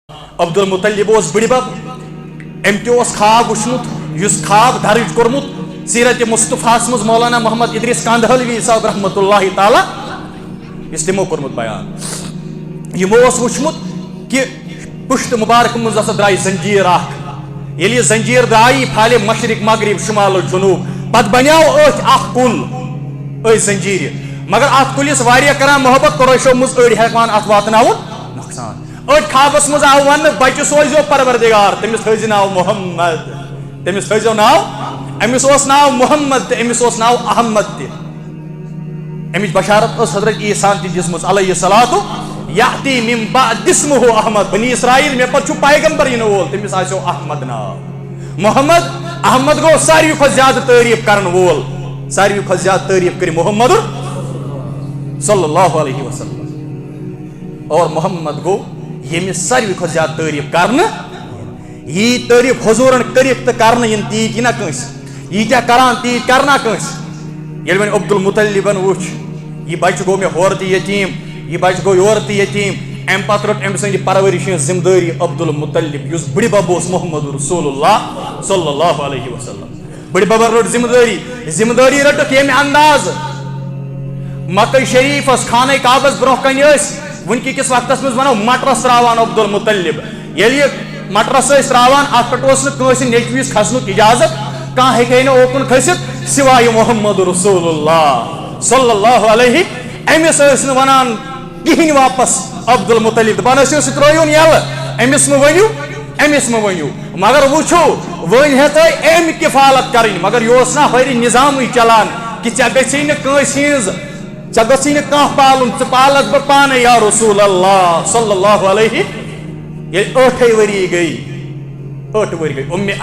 عبد المطلب بڑی بب ام تس خواب وچمت اس خواب درج کورمت سیرت مصطفیٰ مز مولانا محمد ادریس کاندھلوی صاحب رحمۃ اللہ تعالی اس تمو کورمت بیان یمو وچمت کہ پشت مبارک مز درائے زنجیر اخ یل یہ زنجیر درائے پھالے مشرق مغرب شمال و جنوب پت بنیو ات اخ کل ات زنجیر مگر ات کلس واریاہ کران محبت قریشو مز اڑ ہیکان ات واتناون نقصان اڑ خوابس مز آو ون بچہ سوزو پروردگار تمس تھزِ ناو محمد تمس تھزو ناو امس اوس ناو محمد تہ امس اوس ناو احمد تہ امچ بشارت اس حضرت عیسیٰ تہ دژمٕژ علیہ الصلوۃ یاتی من بعد اسمہ احمد بنی اسرائیل مے پتہ چھُ پیغمبر ین وول تمس آسیو احمد ناو محمد احمد گو ساروی کھۄتہٕ زیادٕ تعریف کرن وول ساروی کھۄتہٕ زیادٕ تعریف کر محمد صلی اللہ علیہ وسلم اور محمد گو یمس ساروی کھۄتہٕ زیادٕ تعریف کرن یہ تعریف حضورن کرک تو کرن ین تیت یہ کنس یہ کران تیت کرنا کنس یل وۄنۍ عبد المطلبن وچھ یہ بچہ گو مے ہور تہ یتیم یہ بچہ گو یور تہ یتیم ام پتہ رٹ ام سند پرورش ذمہ داری عبد المطلب یس بڑی بب اوس محمد رسول اللہ صلی اللہ علیہ وسلم بڑی بب رٹ ذمہ داری رٹک یمہ انداز مکہ شریفس خانہ کعبس برہ کن ونکہ کس وقتس مز ونو مٹرس تراوان عبد المطلب یل یہ مٹرس تراوان ات پہ کنس نیچویس کھسنک اجازت کان ہیکے نہ اوکن کھست سوائے محمد رسول اللہ صلی اللہ علیہ امس ونان کہین واپس عبد المطلب دپان س ترون یل امس مہ ونیو مگر وچھو ون ہتھ ام کفالت کریں مگر یہ نا ہر نظام چلان کہ ژے گژھی نہ کنس ہز ژے گژھی نہ کانٛہہ پالُن ژٕ پالکھ بہٕ پانے یا رسول اللہ صلی اللہ علیہ ییٚلہِ ٲٹھے ؤری گٔے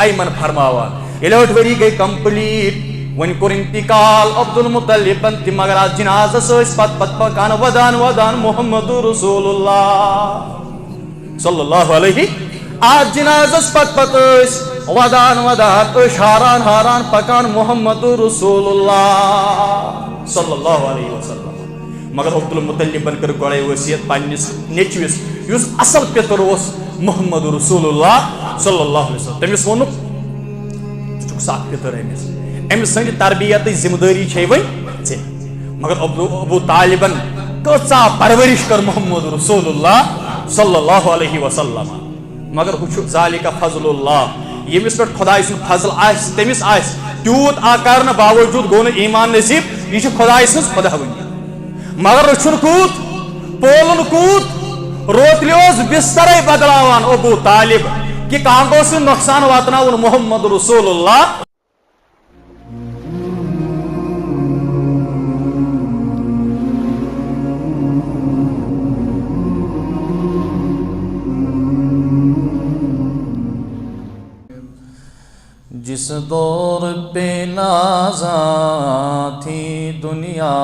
ایمن فرماوان ییٚلہِ 8 ؤری گٔے کمپلیٹ وۄنۍ کوٚر انتقال عبد المطلبن تہِ مگر اتھ جنازس ٲسۍ پتہٕ پکان ودان محمد رسول اللہ صلی اللہ علیہ اتھ جنازس پتہٕ ٲسۍ ودان ٲسۍ ہاران پکان محمد رسول اللہ صلی اللہ علیہ وسلم مگر عبد المطلبن کر گۄڈے وصیت پننس نیچوس یس اصل پتر اوس محمد رسول اللہ صلی اللہ علیہ وسلم تمس وونُکھ ژٕ چھُکھ سا اکھ پتر امس سند تربیت ذمہ داری چھے وۄنۍ ژےٚ مگر ابو طالبن کۭژاہ پرورش کر محمد رسول اللہ صلی اللہ علیہ وسلم مگر ہُہ چھُ ذالک فضل اللہ ییٚمِس پٮ۪ٹھ خۄداے سُنٛد فضل آسہِ تٔمِس آسہِ تیوٗت کرنہٕ باوجوٗد گوٚو نہٕ ایٖمان نصیٖب یہِ چھِ خۄداے سٕنٛز خۄداوندی مگر رٔچھُن کوٗت پولُن کوٗت روتلہِ اوس بسترے بدلاوان ابو طالب کہ کانٛہہ گوٚژھ نہٕ نۄقصان واتناوُن محمد رسول اللہ جس دور پہ نازاں تھی دنیا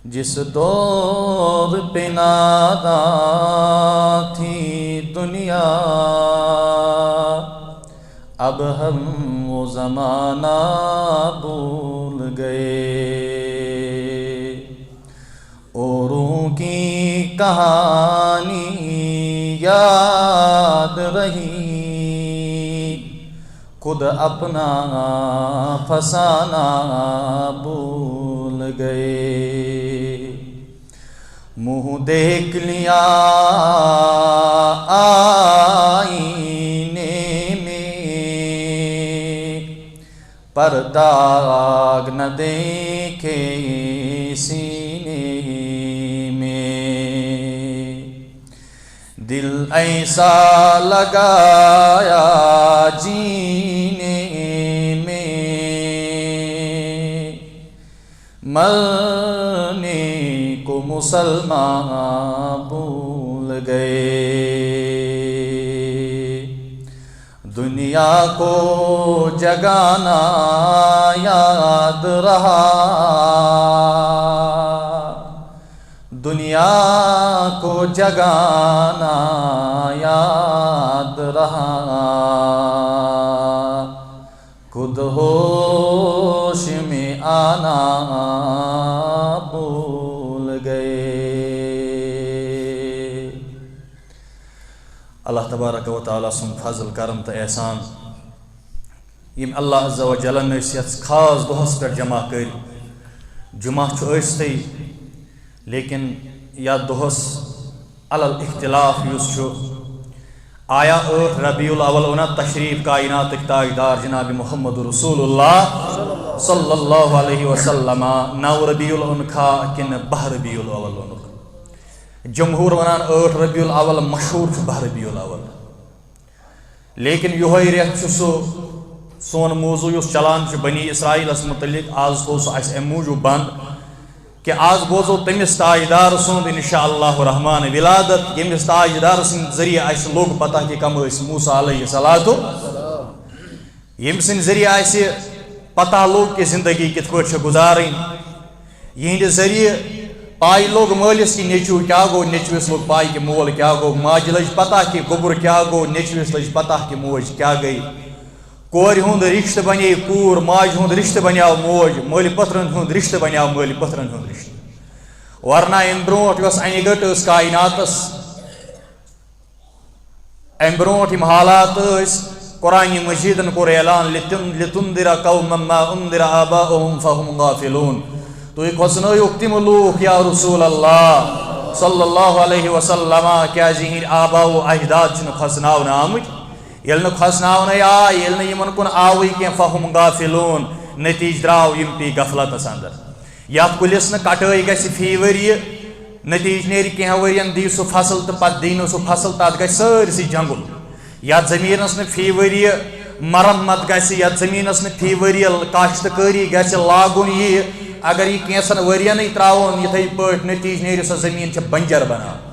جس دور پہ نازاں تھی دنیا اب ہم وہ زمانہ بھول گئے اوروں کی کہانی یاد رہی خود اپنا فسانہ بھول گئے منہ دیکھ لیا آئینے میں پر داغ نہ دیکھے سینے میں دل ایسا لگایا جینے میں مرنے کو مسلمان بھول گئے دنیا کو جگانا یاد رہا دنیا کو جگانا یاد رہا خود ہوش میں آنا بھول گئے اللہ تبارک و تعالیٰ سن فضل کرم تو احسان یم اللہ عز و جلن یت خاص دہس پہ جمع کر جمعہ ٲسۍتھٕے لیکن یا دہس علل اختلاف یس آیا 8 ربیع الاول اونا تشریف کائنات تاجدار جناب محمد رسول اللہ صلی اللہ علیہ وسلم 9 ربیع الاول کھا کن 12 ربیع الاول اونک جمہور ونان 8 ربیع الاول مشہور 12 ربیع الاول لیکن یہ ریت سون موضوع اس چلان بنی اسرائیلس متعلق آز گو سہ اس موجود بند کہ آز بوزو تمس تاجدار سند انشاءاللہ الرحمن ولادت یمس تاجدار سند ذریعہ اس لوگ پتہ کہ کم اس موسیٰ علیہ الصلوۃ یم سند ذریعہ اس پتہ لوگ کہ زندگی کت پٲٹھۍ چھِ گزارٕنۍ یہندِ ذریعہ پائی لوگ مالس کہ نیچو کیا گو نیچوس لوگ پائی کہ مول کیا گو ماج لج پتہ کہ گوبر کیا گو نیچوس لج پتہ کہ موج کیا گئی کور ہند رشتہ بنے کور ماج ہند رشتہ بنیو موج مول پترن ہند رشتہ بنیو مول پترن ہند رشتہ ورنہ ام برونٹ یس انہ گٹ اس کائناتس ام برونٹ یم حالات اس قرآن مجیدن کور اعلان لتنذر قوما ما انذر آباؤهم فهم غافلون تو کھسنوک تم لوک یا رسول اللہ صلی اللہ علیہ وسلم کیا زہین آبا و اجداد چھ کھسناون آمت یل کھسناون آئی یل یمن کن آوی کی فہم غافلون نتیج دراو یم پی غفلت اندر یت کلس نا کٹائی گژھِ فی وری نتیج نیری کینٛہہ ورین دی سہ فصل تو پتہ دی نہٕ سہ فصل تتھ گژھِ سٲرسٕے جنگل یتھ زمینس نا فی وری مرمت گژھِ یتھ زمینس نا فی وری کاشتکاری گژھِ لاگُن یی اگر یہ کینسن ورین تراون یتھے پٲٹھۍ نتیج نیرِ سۄ زمین چھِ بنجر بنان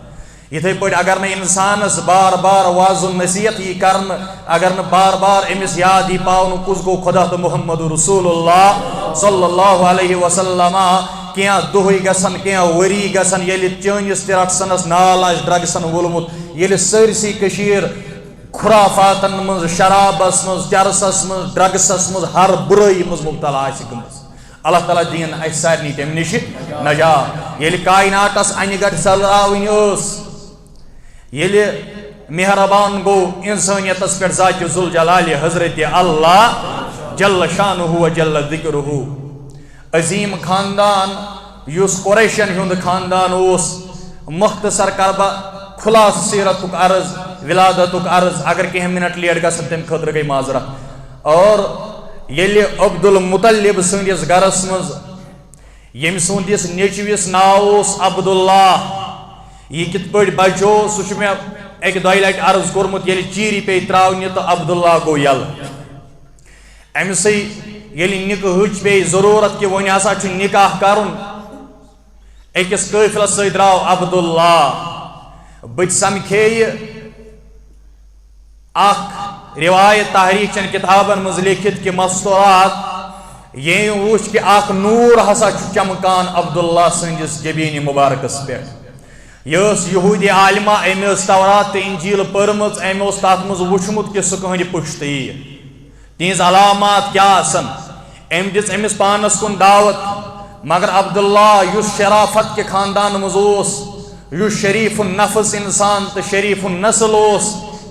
یتھے پٲٹھۍ اگر نہٕ انسانس بار بار واضح نصیحت یی کرنہٕ اگر نہٕ بار بار أمس یاد یی پاونہٕ کُس گوٚو خدا تہٕ محمد رسول اللہ صلی اللہ علیہ وسلم کینٛہہ دۄہٕے گژھن کینٛہہ ؤری گژھن ییٚلہِ چٲنِس تہِ رٹسنس نال آسہِ ڈرگسن وولمُت ییٚلہِ سٲرسٕے کٔشیٖر خُرافاتن منٛز شرابس منٛز چرسس منٛز ڈرگسس منٛز ہر بُرٲیی منٛز مُبتلا آسہِ گٔمٕژ اللہ تعالیٰ دین اس سارنی تم نش نجات ییٚلہِ کائناتس انہِ گٹہِ ژلراوٕنۍ ٲس ییٚلہِ مہربان گوٚو انسانیتس پٮ۪ٹھ ذاتِ ذوالجلالِ حضرت اللہ جل شانہ و جل ذکرہ عظیم خاندان یُس قریشن ہُنٛد خاندان اوس مختصر کربہ خلاص سیرتُک عرض ولادتُک عرض اگر کینٛہہ منٹ لیٹ گژھن تمہِ خٲطرٕ گٔے معذرت اور ییٚلہِ عبد المطلب سٕنٛدِس گرس منٛز ییٚمہِ سُنٛدِس نیٚچوِس ناو اوس عبداللہ یہ کِتھ پٲٹھۍ بچو سُہ چھُ مےٚ اکہِ دۄیہِ لٹہِ عرض کوٚرمُت ییٚلہِ چیٖرِ پیٚیہِ ترٛاونہِ تہٕ عبداللہ گوٚو یلہٕ أمسٕے ییٚلہِ نِکہٕچ پیٚیہِ ضروٗرت کہِ وۄنۍ ہسا چھُ نکاح کرُن أکِس قٲفلس سۭتۍ درٛاو عبداللہ بٕتھِ سمکھیٚیہِ اکھ روایت تحریک چن کتابن مز لیکھت کہ مستورات یہ وچ کہ اخ نور ہسا چمکان عبداللہ سندس جبین مبارکس پہ یہ یہودی عالمہ ام تورات تو انجیل پرمز ام تات مز وچمت کہ سہ کہن پشت تہذ علامات کیا آسن ام دس امس پانس کن دعوت مگر عبداللہ یس شرافت کے خاندان مز یس شریف النفس انسان تو شریف النسل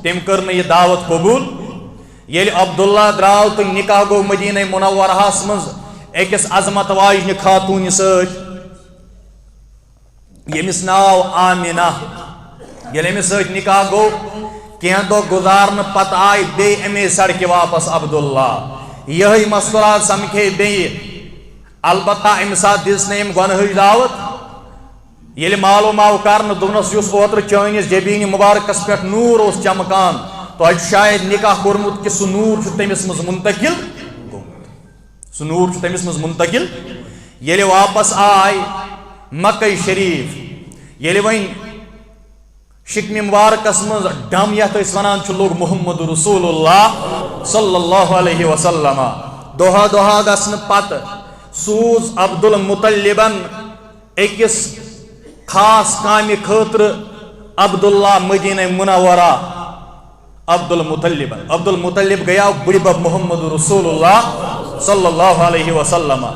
تم کر یہ دعوت قبول یل عبداللہ دراو تو نکاح گو مدینہ منورہس مز اکس عظمت واجنہ خاتون ست یمس ناو آمینہ یل امس ست نکاح گو کینٛہہ دۄہ گزارن پتہ آئی بے امی سڑکہ واپس عبداللہ یہ مستورات سمکھے بیٚیہِ البتہ امہ سات دِژ نہٕ أمۍ گۄنہٕچ دعوت ییٚلہِ معلوٗم آو کرنہٕ دوٚپنس یُس اوترٕ چٲنِس جبیٖنہِ مُبارکس پٮ۪ٹھ نوٗر اوس چمکان تۄہہِ چھُ شاید نکاح کوٚرمُت کہِ سُہ نوٗر چھُ تٔمِس منٛز منتقل گوٚمُت سُہ نوٗر چھُ تٔمِس منٛز منتقل ییٚلہِ واپس آے مکہ شریف ییٚلہِ وۄنۍ شکمہِ مبارکس منٛز ڈم یتھ أسۍ ونان چھِ لوٚگ محمد رسول اللہ صلی اللہ علیہ وسلم دۄہا دۄہا گژھنہٕ پتہٕ سوٗز عبد المطلبن أکِس خاص کامہِ خٲطرٕ عبداللہ مدینہ منورہ عبد المطلب گیا بڑی بب محمد رسول اللہ صلی اللہ علیہ وسلم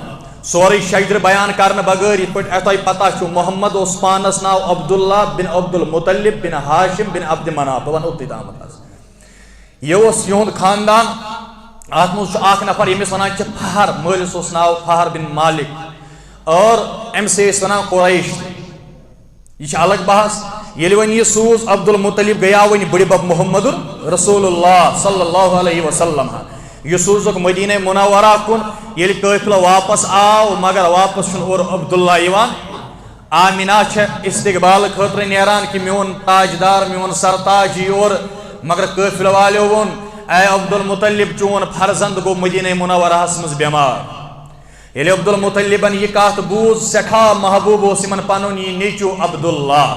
سوری شجر بیان کرنے بغیر یہ پہ تہ پتہ چھو محمد اس پانس ناو عبداللہ بن عبد المطلب بن ہاشم بن عبد مناف بہ ونو تامت یہ یہد خاندان ات مز اخ نفر یمس ونان فہر مالس اس ناو فہر بن مالک اور امس ونان قریش یہ الگ بحث یل ون یہ سوز عبد المطلب گیا ون بڑی بب محمد رسول اللہ صلی اللہ علیہ وسلم یہ سوزک مدینہ منورہ کن یل قافلہ واپس آو مگر واپس چھ اور عبداللہ یوان آمینہ چھ استقبال خاطر نیران کہ میون تاجدار میون سرتاج اور مگر قافلہ والو ون اے عبد المطلب چون فرزند گو مدینہ منورہ مز بیمار یل عبد المطلبن یہ کات بوز سٹھا محبوب اس من پنن یہ نیچو عبداللہ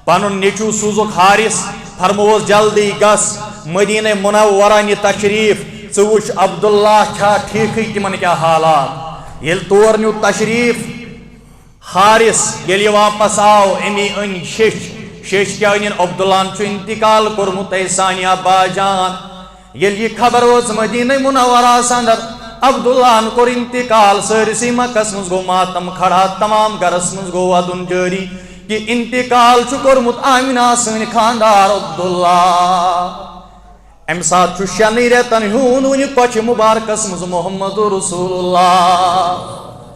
پنن نیچو سوزک حارث فرموس جلدی گس مدینہ منورہ نی تشریف ثوچ عبداللہ کیا ٹھیک تمن کیا حالات یل تور نیو تشریف حارث یل واپس آو امی ان شش کیا ان عبداللہ چھ انتقال کورمت اے سانیہ با جان یل یہ خبر وز مدینہ منورہ اندر عبداللہ کور انتقال سرسی مکس مز گو ماتم کھڑا تمام گرس مز گو ودن جاری کہ انتقال چھ کورمت آمینہ سن خاندار عبداللہ ام سات شن ریتن ہون ون کچھ مبارکس مز محمد رسول اللہ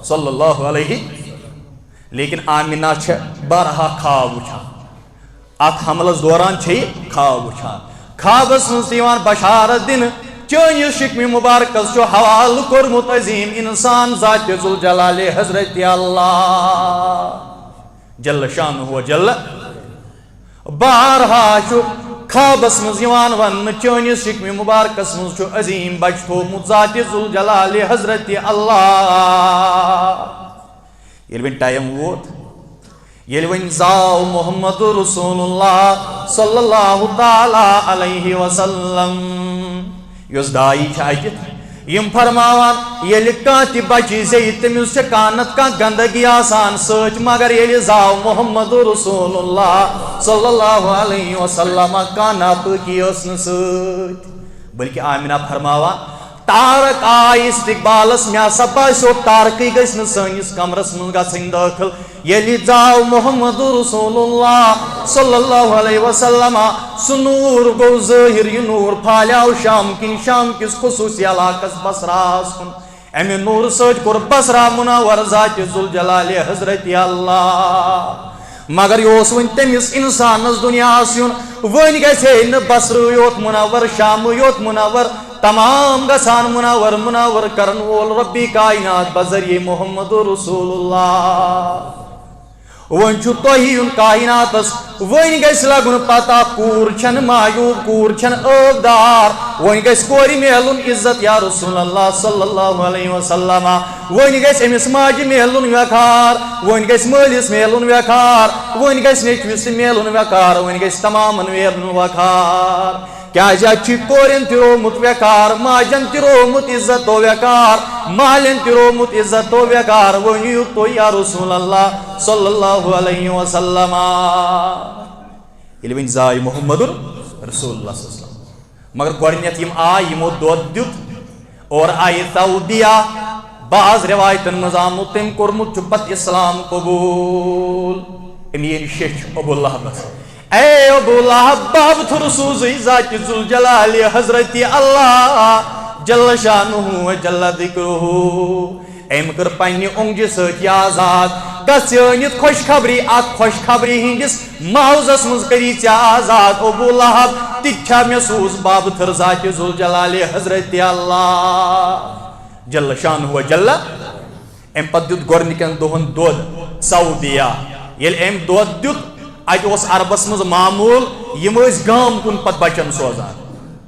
صلی اللہ علیہ لیکن آمینہ بارہا خواب وچھان ات حملس دوران خواب وچھان خوابس مز دیوان بشارت دن چٲنِس شکم مبارکس چھُ حوالہ کورمت عظیم انسان ذات ذوالجلال حضرت اللہ جل شانہ و جل بارہا خوابس مز یوان ون چٲنِس شکم مبارکس مز چھُ عظیم بچ تھومت ذات ذوالجلال حضرت اللہ ییٚلہِ وۄنۍ ٹایم ووت ییٚلہِ وۄنۍ زاو محمد رسول اللہ صلی اللہ تعالیٰ علیہ وسلم یس دائی چھ اتت یم فرماوان ییٚلہِ کانٛہہ تہِ بچہِ زیٚیہِ تٔمِس چھِ کانت کانٛہہ گندگی آسان سۭتۍ مگر ییٚلہِ زاو محمد رسول اللہ صلی اللہ علیہ وسلم کانٛہہ ناپٲکی ٲس نہٕ سۭتۍ بلکہ آمینہ فرماوان تارک آئی استقبالس میں ہسا باسیو تارکی گژھِ نہٕ سٲنِس کمرس منٛز گژھٕنۍ دٲخل ییٚلہِ زاو محمد رسول اللہ صلی اللہ علیہ وسلم سُہ نوٗر گوٚو ظٲہِر یہِ نوٗر پھالیو شام کِس خصوٗصی علاقس بصراہس کُن امہِ نوٗرٕ سۭتۍ کوٚر بصرا منور ذات ذوالجلال حضرت اللہ مگر یہ اوس وۄنۍ تٔمِس انسانس دُنیاہس یُن وۄنۍ گژھِ ہے نہٕ بصرٕ یوت منور شامہٕ یوت منور تمام گژھان منور منور کرن وول ربی کائنات بذریعہ محمد رسول اللہ ون چھُ تۄہہِ یُن کائناتس ون گژھِ لگُن پتہ کوٗر چھنہٕ مایوٗب کوٗر چھنہٕ ٲبدار ون گژھِ کورِ میلُن عزت یا رسول اللہ صلی اللہ علیہ وسلم ون گژھِ أمِس ماجہِ میلُن وقار ون گژھِ مٲلِس میلُن وقار ون گژھِ نیٚچوِس تہِ میلُن وقار ون گژھِ تمامن میلُن وقار کیازِ اتہِ چھُ کورٮ۪ن تہِ روومُت وقار ماجن تہِ روومُت عزت و وقار مالٮ۪ن تہِ روومُت عزت و وقار ؤنِو تُہۍ یا رسول اللہ صلی اللہ علیہ وسلم ییٚلہِ وۄنۍ زاے محمد رسول اللہ صلی اللہ علیہ وسلم مگر گۄڈنٮ۪تھ یِم آے یِمو دۄد دیُت اور آیہِ توبیہ بعض روایتن منٛز آمُت تٔمۍ کوٚرمُت چھُ پتہٕ اسلام قبوٗل أمۍ ییٚلہِ شیٚچھ ابو لہبس اے ابو لہب بابتھر سوزی ذات ذوالجلال حضرت اللہ جل شانہ و جل ذکرہ ایم کر پنہ اونگجہ سۭتۍ آزاد گژھ أنِتھ خوش خبری اتھ خوش خبری ہندس معاوضس مز کری ژےٚ آزاد ابو لہب تِتہِ چھا مےٚ سوز بابتھر ذات ذوالجلال حضرت اللہ جل شانہ و جل ام پتہٕ دیُت گۄڈنِکٮ۪ن دۄہن دۄد سعودیہ ییٚلہِ أمۍ دۄد دیُت اتہ اوس عربس مز معموٗل یِم ٲسۍ گام کُن پتہٕ بچن سوزان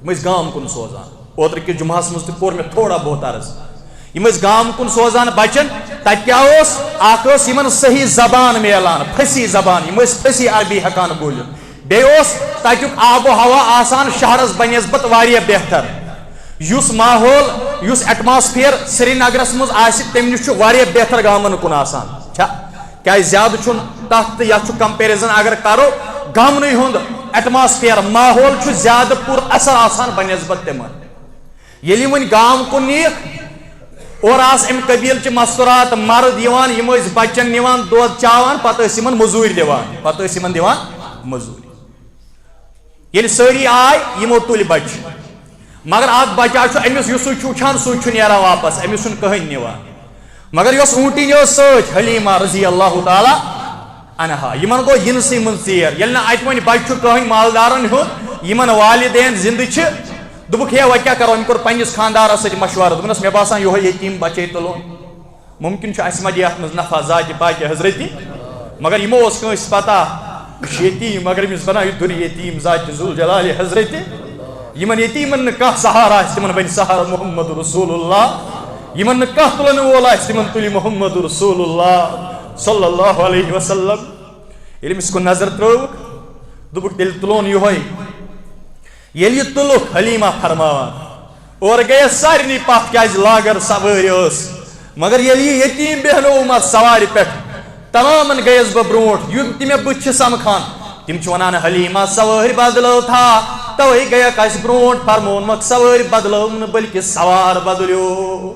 یِم ٲسۍ گام کُن سوزان اوترٕ کِس جمعہس منٛز تہِ کوٚر مےٚ تھوڑا بہت عرض یِم ٲسۍ گام کُن سوزان بچن تتہِ کیٛاہ اوس اکھ ٲس یِمن صحیح زبان میلان پھٔسی زبان یِم ٲسۍ پھٔسی عربی ہٮ۪کان بوٗلِتھ بیٚیہِ اوس تتیُک آب و ہوا آسان شہرس بنسبت واریاہ بہتر یُس ماحول یُس ایٹماسفیر سرینگرس منٛز آسہِ تمہِ نِش چھُ واریاہ بہتر گامن کُن آسان چھا کیٛازِ زیادٕ چھُنہٕ تتھ تہٕ یتھ چھُ کمپیرزن اگر کرو گامنٕے ہُنٛد ایٹماسفیر ماحول چھُ زیادٕ پُر اثر آسان بنسبت تِمن ییٚلہِ وۄنۍ گام کُن نِیکھ اور آس ام قبیل چہ مستورات مرد یوان یم ٲسۍ بچن نوان دۄد چاوان پتہٕ ٲسۍ یمن مزوٗرۍ دِوان پتہٕ ٲسۍ یمن دِوان مزوٗرۍ ییٚلہِ سٲری آے یمو تُلۍ بچہِ مگر اکھ بچہ چھُ أمِس یُس سُہ چھُ وٕچھان سُے چھُ نیران واپس أمِس چھُنہٕ کٕہٕنۍ نِوان مگر یۄس اوٗنٹِنۍ ٲس سۭتۍ حلیٖما رضی اللہ تعالیٰ عنہا یمن گوٚو یِنسٕے منٛز ژیر ییٚلہِ نہٕ اَتہِ وۄنۍ بچہِ چھُ کٕہٕنۍ مالدارن ہُنٛد یمن والدین زندٕ چھِ دوٚپُکھ ہے وۄنۍ کیٛاہ کرو أمۍ کوٚر پننِس خاندارس سۭتۍ مشورٕ دوٚپنس مےٚ باسان یِہوے یتیٖم بچے تُلون ممکن چھُ اسہِ ما دِ اتھ منٛز نفع ذاتہِ پاکہِ حضرتہِ مگر یمو اوس کٲنٛسہِ پتہ یہِ چھُ یتیٖم مگر أمِس بناو یہِ دُرِ یتیٖم ذاتہِ ذوالجلالِ حضرتہِ یمن یتیٖمن نہٕ کانٛہہ سہارٕ آسہِ تِمن بنہِ سہارٕ محمد رسول اللہ یمن نہٕ کانٛہہ تُلن وول آسہِ تِمن تُلہِ محمد رسول اللہ صلی اللہ علیہ وسلم ییٚلہِ أمِس کُن نظر ترٲوٕکھ دوٚپُکھ تیٚلہِ تُلون یِہوے ییٚلہِ یہِ تُلُکھ حلیٖما فرماوان اورٕ گٔیس سارنٕے پتھ کیازِ لاگر سوٲرۍ ٲس مگر ییٚلہِ یہِ یتیٖم بیہنووُم اتھ سوارِ پٮ۪ٹھ تمامن گٔیس بہٕ برونٛٹھ یِم تہِ مےٚ بٕتھِ چھِ سمکھان تِم چھِ ونان حلیٖما سوٲرۍ بدلٲو تھا توے گٔیکھ اَسہِ برونٛٹھ فرمونمکھ سوٲرۍ بدلٲو نہٕ بٔلکہِ سوار بدلیو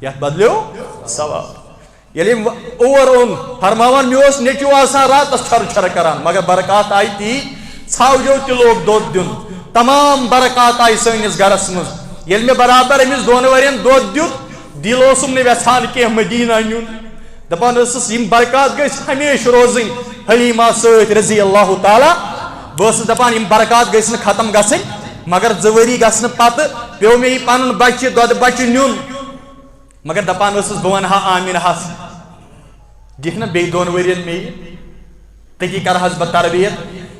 یتھ بدلیو سوار ییٚلہِ أمۍ اور اوٚن فرماوان مےٚ اوس نیٚچوٗ آسان راتس چھرٕ چھرٕ کران مگر برکات آیہِ تی ژھاوجو تہِ لوگ دۄد دیُن تمام برکات آیہِ سٲنِس گرس منٛز ییٚلہِ مےٚ برابر أمِس 2 ؤرین دۄد دیُت دِل اوسُم نہٕ یژھان کینٛہہ مدیٖنہ نیُن دپان ٲسٕس یِم برکات گٔژھۍ ہمیشہِ روزٕنۍ حلیٖما سۭتۍ رضی اللہ تعالیٰ بہٕ ٲسٕس دپان یِم برکات گٔژھۍ نہٕ ختم گژھٕنۍ مگر 2 ؤری گژھنہٕ پتہٕ پیوٚو مےٚ یہِ پنُن بچہِ دۄدٕ بچہِ نیُن مگر دپان ٲسٕس بہٕ ونہٕ ہا آمِنہس دِکھ نا بیٚیہِ 2 ؤرین مےٚ تٔتی کرہس بہٕ تربیت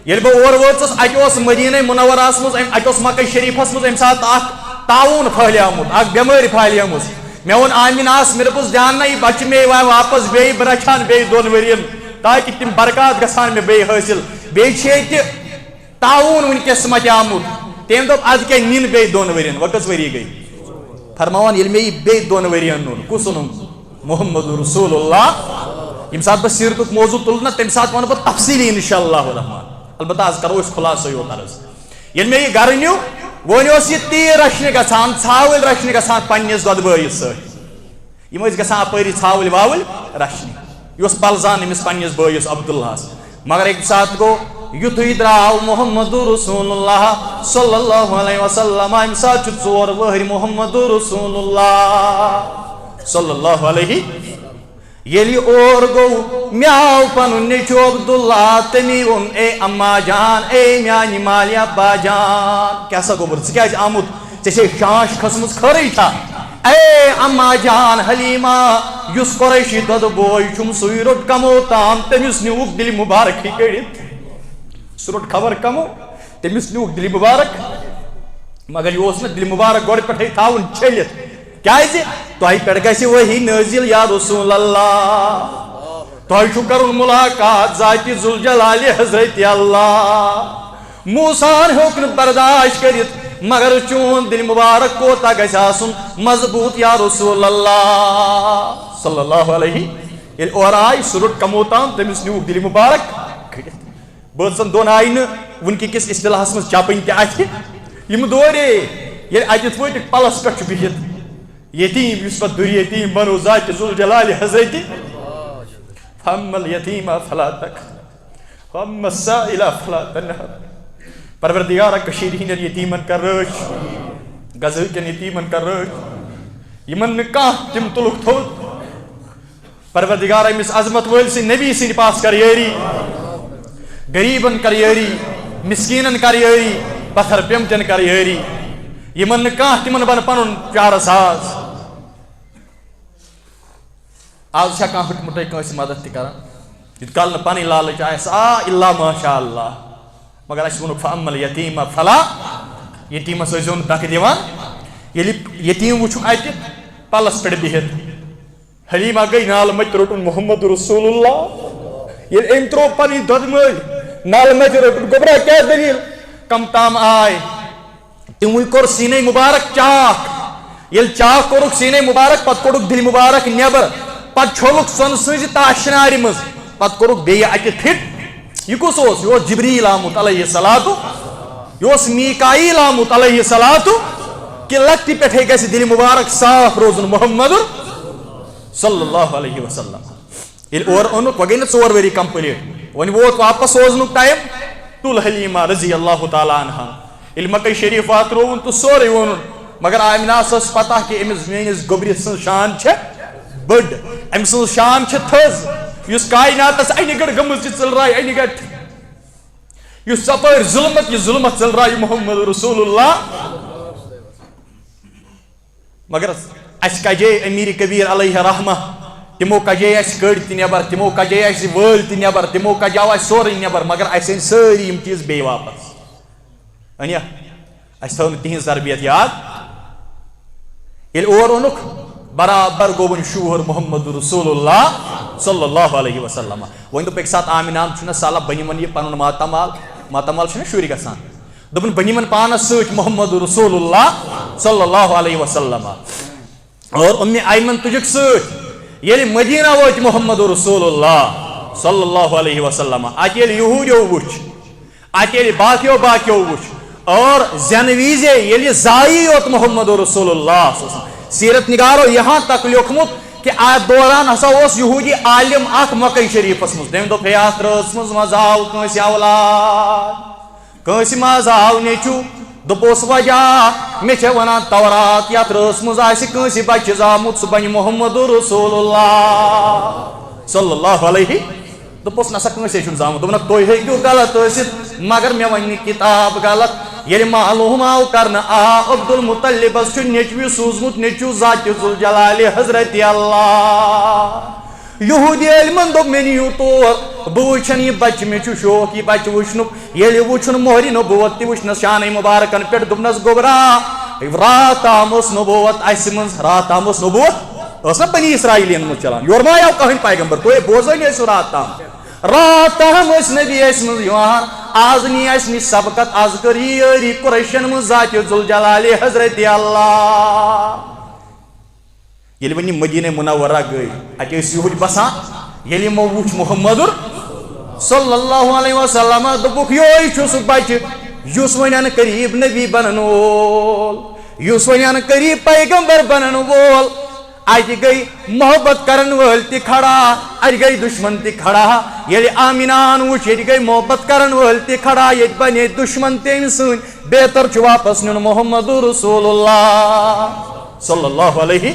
ییٚلہِ بہٕ اور وٲژٕس اَتہِ اوس مدیٖنہ منورہس منٛز اَتہِ اوس مکہ شریٖفس منٛز اَمہِ ساتہٕ اکھ تعاوُن پھہلیومُت اکھ بٮ۪مٲرۍ پھہلیمٕژ مےٚ ووٚن آمِنہس مےٚ دوٚپُس دیان نہ یہِ بچہِ مے وۄنۍ واپس بیٚیہِ بہٕ رچھان بیٚیہِ 2 ؤرین تاکہِ تِم برکات گژھان مےٚ بیٚیہِ حٲصِل بیٚیہِ چھِ ییٚتہِ تعاوُن وٕنکیٚس متیومُت تٔمۍ دوٚپ ادٕ کیٛاہ نِن بیٚیہِ 2 ؤرین وۄنۍ کٔژ ؤری گٔے فرماوان ییٚلہِ مےٚ یہِ بیٚیہِ 2 ؤرین نوٚن کُس اوٚنُم محمد رسول اللہ ییٚمہِ ساتہٕ بہٕ سیٖرتُک موضوٗع تُلہٕ نا تمہِ ساتہٕ ونہٕ بہٕ تفصیٖلی انشاء اللہ الرحمان البتہ آز کرو أسۍ خُلاصے یوت عرض ییٚلہِ مےٚ یہِ گرٕ نیوٗ وۄنۍ اوس یہِ تیٖر رچھنہِ گژھان ژھاوٕلۍ رچھنہِ گژھان پننِس دۄدٕ بٲیِس سۭتۍ یِم ٲسۍ گژھان اپٲری ژھاوٕلۍ واوٕلۍ رچھنہِ یہِ اوس پلزان أمِس پننِس بٲیِس عبداللہس مگر اَکہِ ساتہٕ گوٚو یُتھُے درٛاو محمد رسول اللہ صلی اللہ علیہ وسلم امہِ ساتہٕ چھُ 4 ؤہرۍ محمد رسول اللہ صلی اللہ علیہ ییٚلہِ اور گوٚو مےٚ آو پنُن نیٚچوٗ عبداللہ تٔمی ووٚن اے اما جان اے میانہِ مالہِ ابا جان کیٛاہ سا گوٚبُر ژٕ کیٛازِ آمُت ژےٚ چھے شانش کھٔژمٕژ خٲرٕے چھا اے اما جان حلیٖما یُس قۄریشی دۄدٕ بوے چھُم سُے روٚٹ کمو تام تٔمِس نیوٗکھ دِلہِ مُبارکٕے کٔڑِتھ سُہ روٚٹ خبر کمو تٔمِس نیوٗکھ دِلہِ مُبارک مگر یہِ اوس نہٕ دِلہِ مُبارک گۄڈٕ پٮ۪ٹھٕے تھاوُن چھٔلِتھ کیٛازِ تۄہہِ پٮ۪ٹھ گژھِ وحی نٲزِل یا رسول اللہ تۄہہِ چھُو کرُن مُلاقات ذاتہِ ذوالجلالِ حضرتِ اللہ موٗساہن ہیوٚک نہٕ برداشت کٔرِتھ مگر چون دِلہِ مُبارک کوتاہ گژھِ آسُن مضبوٗط یا رسول اللہ صلی اللہ علیہ ییٚلہِ اورٕ آے سُہ روٚٹ کمو تام تٔمِس نیوٗکھ دِلہِ مُبارک کٔڑِتھ بٲژن دۄن آیہِ نہٕ وٕنکہِ کِس اصطلاحس منٛز چپٕنۍ تہِ اَتھِ یِم دورے ییٚلہِ اَتٮ۪تھ وٲتِکھ پلس پٮ۪ٹھ چھُ بِہِتھ یتیٖم یُس پتہٕ دُرِ یتیٖم بنو ذاتہِ ذوالجلالِ حضرتِ فَأَمَّا الْيَتِيمَ فَلَا تَقْهَرْ وَأَمَّا السَّائِلَ فَلَا تَنْهَرْ پروردگارا کٔشیٖرِ ہِنٛدٮ۪ن یتیٖمن کر رٲچھ غزہ کٮ۪ن یتیٖمن کر رٲچھ یِمن نہٕ کانٛہہ تِم تُلُکھ تھوٚد پروردگارا أمِس عظمت وٲلۍ سٕنٛدۍ نبی سٕنٛدِ پاس کر یٲری غریٖبن کر یٲری مسکیٖنن کر یٲری پتھر پیمتٮ۪ن کر یٲری یِمن نہٕ کانٛہہ تِمن بنہِ پنُن پیارٕ ساز آز چھا کانٛہہ ہُٹمُٹے کٲنٛسہِ مدد تہِ کران یِتھ کال نہٕ پنٕنۍ لالٕچ آسہِ اِلا ماشاء اللہ مگر اَسہِ ووٚنُکھ فَأَمَّا الْيَتِيمَ فَلَا یتیٖمس ٲسۍزیو نہٕ دکہٕ دِوان ییٚلہِ یتیٖم وٕچھُکھ اَتہِ پلس پٮ۪ٹھ بِہِتھ حلیٖما گٔے نالہٕ مٔتۍ روٚٹُن محمد رسول اللہ ییٚلہِ أمۍ ترٛوو پنٕنۍ دۄدٕ مٲلۍ نالہٕ مٔتۍ روٚٹُن گوٚبرا کیٛاہ دٔلیٖل کم تام آے تِموٕے کوٚر سیٖنے مُبارک چاک ییٚلہِ چاک کوٚرُکھ سیٖنے مُبارک پتہٕ کوٚڑُکھ دِلہِ مُبارک نٮ۪بر پتہٕ چھوٚلُکھ سۄنہٕ سٕنٛزِ تاشنارِ منٛز پتہٕ کوٚرُکھ بیٚیہِ اَتہِ فِٹ یہِ کُس اوس یہِ اوس جبریٖل آمُت علیہ صلاتُ یہِ اوس میٖکاییٖل آمُت علیہ صلاتُ کہ لکٹی پہ گژھِ دل مبارک صاف روزن محمد صلی اللہ علیہ وسلم ییٚلہِ اور اوٚنُکھ وۄنۍ گٔے نہٕ 4 ؤری کمپلیٹ وۄنۍ ووت واپس سوزنُک ٹایم تُل حلیمہ رضی اللہ تعالیٰ عنہا ییٚلہِ مکہ شریف واترٲوُن تہٕ سورُے ووٚنُن مگر آمناہس ٲس پتہ کہ أمِس میٲنِس گوٚبرِ سٕنٛز شان چھےٚ بٔڑ أمۍ سٕنٛز شان چھےٚ تھٔز یُس کایناتس انہِ گٔٹۍ گٔمٕژ یہِ ژٔلرایہِ انہِ گٔٹۍ یُس ژۄپٲرۍ ظُلمت یہِ ظُلمت ژٔلرایہِ محمد رسول اللہ مگر اَسہِ کجے امیر کبیر علیہ رحمہ تمو کجے اَسہِ کٔڑۍ تہِ نٮ۪بر تمو کجے اَسہِ وٲلۍ تہِ نٮ۪بر تمو کجاو اَسہِ سورُے نٮ۪بر مگر اَسہِ أنۍ سٲری یِم چیٖز بیٚیہِ واپس أنیا اَسہِ تھٲو نہٕ تِہنٛز تربیت یاد ییٚلہِ اور اوٚنُکھ برابر گوٚو وۄنۍ شوہر محمد رسول اللہ صلی اللہ علیہ وسلم وۄنۍ دوٚپ أکۍ ساتہٕ آمِناہن چھُنہ سالا بنیمن یہِ پنُن ماتامال چھُنہ شُرۍ گژھان دوٚپُن بنیمن پانس سۭتۍ محمد رسول اللہ صلی اللہ علیہ وسلم اور ایمن تُجُکھ سۭتۍ ییٚلہِ مدینہ وٲتۍ محمد رسول اللہ صلی اللہ علیہ وسلم اتہِ ییٚلہِ یہوٗدیو وٕچھ اتہِ ییٚلہِ باقیو وٕچھ اور زینہٕ وِزے ییٚلہِ زایی یوت محمد رسول اللہ سیرت نگارو یہاں تک لیوکھمُت کہ اتھ دوران ہسا اوس یہوٗدی عالم اکھ مکہ شریفس منٛز تٔمۍ دوٚپ ہے اتھ رٲژ منٛز آو کٲنٛسہِ اولاد کٲنٛسہِ منٛز آو نیٚچوٗ دوٚپُس وجہ مےٚ چھےٚ ونان تورات یتھ رٲژ منٛز آسہِ کٲنٛسہِ بچہِ زامُت سُہ بنہِ محمد رسول اللہ صلی اللہ علیہ دوٚپُس نسا کٲنٛسے چھُنہٕ زامُت دوٚپنکھ تُہۍ ہیٚکِو غلط ٲسِتھ مگر مےٚ وَنہِ نہٕ کِتاب غلط ییٚلہِ معلوٗم آو کرنہٕ عبدالمطلبس چھُ نیٚچوِ سوٗزمُت نیٚچوٗ ذاتِ ذوالجلالِ حضرتِ اللہ یہوٗدی عٲلمن دوٚپ مےٚ نِیِو تور بہٕ وٕچھن یہِ بچہِ مےٚ چھُ شوق یہِ بچہِ وٕچھنُک ییٚلہِ وٕچھُن مۄہرِ نبوت تہِ وٕچھنس شانٕے مُبارکن پٮ۪ٹھ دوٚپنس گوٚبرا راتھ تام ٲس نبوت اَسہِ منٛز راتھ تام ٲس نبوت ٲس نا بنی اسرائیلین منٛز چلان یورٕ ما آیو کٕہٕنۍ پیغمبر تُہۍ بوزٲنی ٲسِو راتھ تام ٲسۍ نبی اَسہِ منٛز یِوان آز نی اَسہِ نِش سبقت آز کٔر یہِ یٲری قُریشن منٛز ذاتِ ذوالجلالِ حضرتِ اللہ ییٚلہِ وۄنۍ یہِ مدینہ منورہ گٔے اتہِ ٲسۍ یہوٗدۍ بسان ییٚلہِ یِمو وٕچھ محمد صلی اللہ علیہ وسلم دوٚپُکھ یہوے چھُ سُہ بچہِ یُس وۄنۍ انہٕ قریٖب نبی بنن وول یُس وۄنۍ انہٕ قریٖب پیغمبر بنن وول اتہِ گٔے محبت کرن وٲلۍ تہِ کھڑا اتہِ گٔے دُشمن تہِ کھڑا ییٚلہِ آمِناہن وٕچھ ییٚتہِ گٔے محبت کرن وٲلۍ تہِ کھڑا ییٚتہِ بنے دُشمن تہِ أمۍ سٕنٛدۍ بہتر چھُ واپس نیُن محمد رسول اللہ صلی اللہ علیہ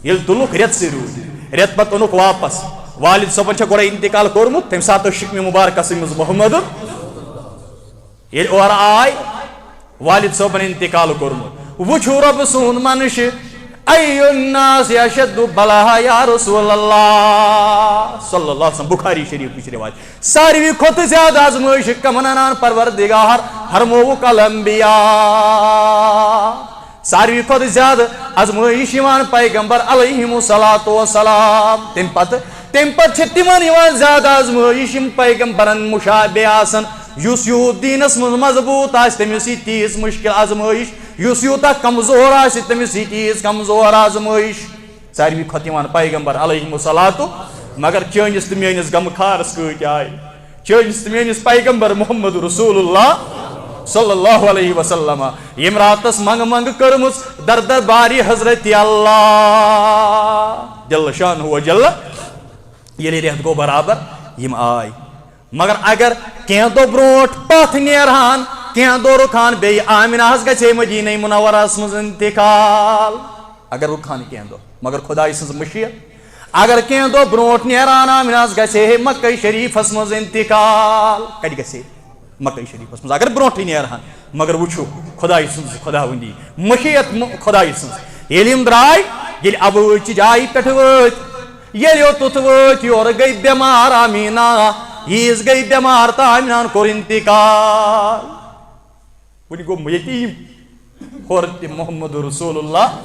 ییٚلہِ تُلُکھ رٮ۪تسٕے روٗدۍ رٮ۪تہٕ پتہٕ اوٚنُکھ واپس والد صٲبن چھےٚ گۄڈے انتقال کوٚرمُت تمہِ ساتہٕ ٲس شِکمہِ مُبارکسٕے منٛز محمد ییٚلہِ اورٕ آے والد صٲبن انتقال کوٚرمُت وٕچھو رۄبہٕ سُنٛد منشہِ اَیُّ الناس اشد بلاء یا رسول اللہ صلی اللہ علیہ وسلم بخاری شریفٕچ رِواج ساروی کھۄتہٕ زیادٕ آزمٲیش کمن انان پروردگار فرمووُکھ الانبیاء ساروی کھۄتہٕ زیادٕ آزمٲیش یِوان پیغمبر علیہم الصلاۃ والسلام تمہِ پتہٕ چھِ تِمن یِوان زیادٕ آزمٲیش یِم پیغمبرن مُشابہِ آسن یُس یوٗت دیٖنس منٛز مضبوٗط آسہِ تٔمِس یی تیٖژ مُشکِل آزمٲیش یُس یوٗتاہ کمزور آسہِ تٔمِس یی تیٖژ کمزور آزمٲیش ساروی کھۄتہٕ یِوان پیغمبر علیہم الصلاۃ مگر چٲنِس تہٕ میٲنِس غمہٕ خارس کۭتۍ آیہِ چٲنِس تہٕ میٲنِس پیغمبر محمد رسول اللہ صلی اللہ علیہ وسلم ییٚمہِ راتس منٛگہٕ منٛگہٕ کٔرمٕژ در بارِ حضرتِ اللہ جل شانہ وجل ییٚلہِ رٮ۪تھ گوٚو برابر یِم آے مگر اگر کینٛہہ دۄہ برونٛٹھ پتھ نیرہان کینٛہہ دۄہ رُکہان بیٚیہِ آمِناہس گژھِ ہے مدینہ منورہس منٛز انتقال اگر رُکہان کینٛہہ دۄہ مگر خۄداے سٕنٛز مشیت اگر کینٛہہ دۄہ برونٛٹھ نیران آمِناہس گژھِ ہے مکہ شریفس منٛز انتقال کتہِ گژھِ ہے مکہ شریفس منٛز اگر برونٛٹھٕے نیرہان مگر وٕچھو خۄداے سٕنٛز خۄداوندی مشیت خۄداے سٕنٛز ییٚلہِ یِم درٛاے ییٚلہِ ابوٕچہِ جایہِ پٮ۪ٹھ وٲتۍ ییٚلہِ یوٚتُتھ وٲتۍ یورٕ گٔے بٮ۪مار آمیٖنا ییٖژ گٔے بٮ۪مار تہٕ آمِناہن کوٚر انتقال وۄنۍ گوٚو یتیٖم ہورٕ تہِ محمد رسول اللہ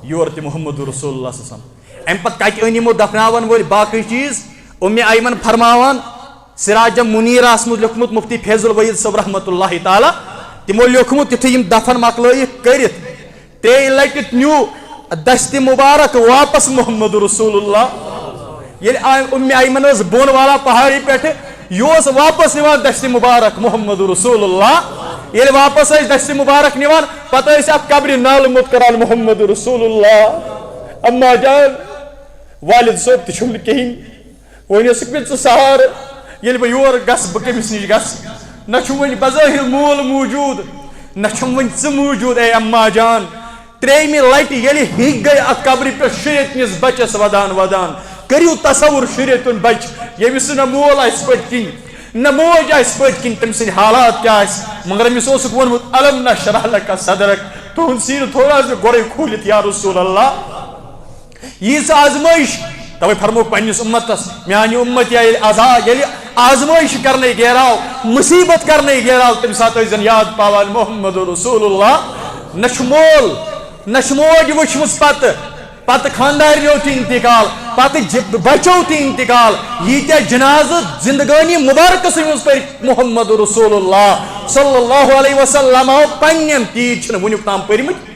یورٕ تہِ محمد رسول اللہ صلی اللہ علیہ وسلم امہِ پتہٕ کتہِ أنۍ یِمو دفناون وٲلۍ باقٕے چیٖز ایمن فرماوان سراج منیٖرس منٛز لیوکھمُت مفتی فیض الوحیٖد صٲب رحمتہ اللہ تعالیٰ تِمو لیوکھمُت یِتھُے یِم دفن مۄکلٲیِکھ کٔرِتھ ترٛیٚیہِ لٹہِ نیوٗ دستہِ مُبارک واپس محمد رسول اللہ ییٚلہِ ایمن ٲس بۄن والان پہاڑی پٮ۪ٹھٕ یہِ اوس واپس یِوان دستہِ مُبارک محمد رسول اللہ یہ واپس دست مبارک نوان پتہ ات قبر نال مت کران محمد رسول اللہ اما جان والد صوب تم کہین ونس ژٕ سہار ییٚلہِ بہٕ یور گژھٕ بہٕ کٔمِس نِش گژھٕ نہ چھُم وۄنۍ بظٲہِر مول موٗجوٗد نہ چھُم وۄنۍ ژٕ موٗجوٗد اے اما جان ترٛیٚیمہِ لٹہِ ییٚلہِ ہِکھ گٔے اتھ قبرِ پٮ۪ٹھ شُرٮ۪تنِس بچس ودان ودان کٔرِو تصور شُرٮ۪تُن بچہِ ییٚمِس نہ مول آسہِ پٔتۍ کِنۍ نہ موج آسہِ پٔتۍ کِنۍ تٔمۍ سٕنٛدۍ حالات کیٛاہ آسہِ مگر أمِس اوسُکھ ووٚنمُت الم نشرح لک صدرک تُہُنٛد سیٖنہٕ تھوڑا حظ گۄڈَے کھوٗلِتھ یا رسول اللہ ییٖژ آزمٲیش توے فرموک پنس امتس میانہ امت ییٚلہِ آزمٲیش کرنے گیراو مصیبت کرنے گیراو تمہِ ساتہٕ ٲسۍزن یاد پاوان محمد رسول اللہ نہ چھُ مول نہ چھُ موج وٕچھمٕژ پتہٕ خاندارنیو تہِ انتقال پتہٕ بچو تہِ انتقال ییٖتیاہ جنازٕ زندگٲنی مبارکس منٛز پٔرۍ محمد رسول اللہ صلی اللہ علیہ وسلم پننٮ۪ن تیٖر چھِنہٕ وٕنیُک تام پٔرمٕتۍ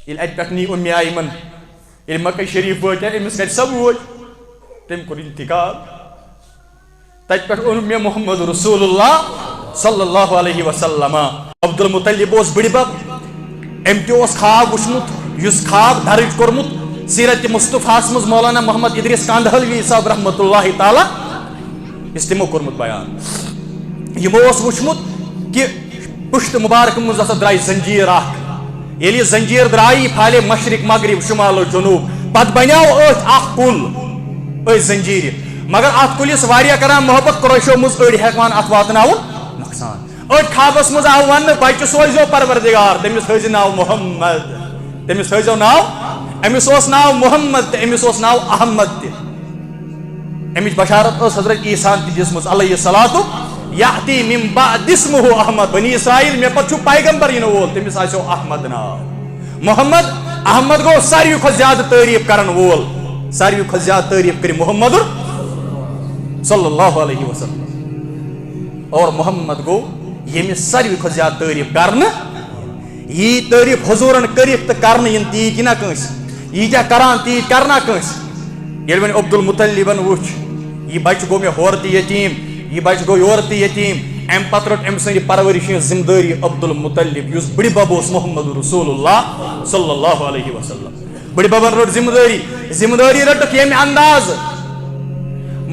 ییٚلہِ اَتہِ پٮ۪ٹھ نی اُمہِ آیمن ییٚلہِ مکہ شریف وٲتۍ أمِس کَتہِ سا ووت تٔمۍ کوٚر انتقال تَتہِ پٮ۪ٹھ اوٚن مےٚ محمد رسول اللہ صلی اللہ علیہ وسلم عبدالمطلب اوس بٕڈِبب أمۍ تہِ اوس خواب وٕچھمُت یُس خواب درٕج کوٚرمُت سیٖرت مصطفیٰ ہس منٛز مولانا محمد ادریس کاندہلوی صاحب رحمۃ اللہ تعالیٰ یُس تِمو کوٚرمُت بیان یِمو اوس وٕچھمُت کہِ پُشتہٕ مُبارک منٛز ہسا درٛاے زنجیٖر اکھ ییٚلہِ یہِ زنجیٖر درٛاے یہِ پھالے مشرق مغرب شمال و جنوب پتہٕ بنیٛاو أتھۍ اکھ کُل أتھۍ زنجیٖرِ مگر اتھ کُلِس واریاہ کران محبت قریشو منٛز أڑۍ ہٮ۪کان اتھ واتناوُن نۄقصان أڑۍ خوابس منٛز آو وننہٕ بچہِ سوزیو پروردگار تٔمِس تھٲیزِ ناو محمد تٔمِس تھٲیزیو ناو أمِس اوس ناو محمد تہٕ أمِس اوس ناو احمد تہِ امِچ بشارت ٲس حضرت عیسیٰ ہن تہِ دِژمٕژ علیہ الصلاۃ یأتی من بعد اسمہ احمد بنی اسرائیل مےٚ پتہٕ چھُ پیغمبر یِنہٕ وول تٔمِس آسیو احمد ناو محمد احمد گوٚو ساروی کھۄتہٕ زیادٕ تعریٖف کرن وول ساروی کھۄتہٕ زیادٕ تعریٖف کٔرِ محمد صلی اللہ علیہ وسلم اور محمد گوٚو ییٚمِس ساروی کھۄتہٕ زیادٕ تعریٖف کرنہٕ یی تعریٖف حضوٗرن کٔرِکھ تہٕ کرنہٕ یِن تیٖتۍ یِنا کٲنٛسہِ ییٖتیاہ کران تیٖتۍ کرنا کٲنٛسہِ ییٚلہِ وۄنۍ عبدالمطلبن وٕچھ یہِ بچہِ گوٚو مےٚ ہورٕ تہِ یتیٖم یہِ بچہِ گوٚو یورٕ تہِ یتیٖم امہِ پتہٕ رٔٹ أمۍ سٕنٛدِ پرورِش ہٕنٛز ذمہٕ دٲری عبدالمطلب یُس بٕڈِبب اوس محمد رسول اللہ صلی اللہ علیہ وسلم بٕڈِببن رٔٹ ذمہٕ دٲری رٔٹٕکھ ییٚمہِ اندازٕ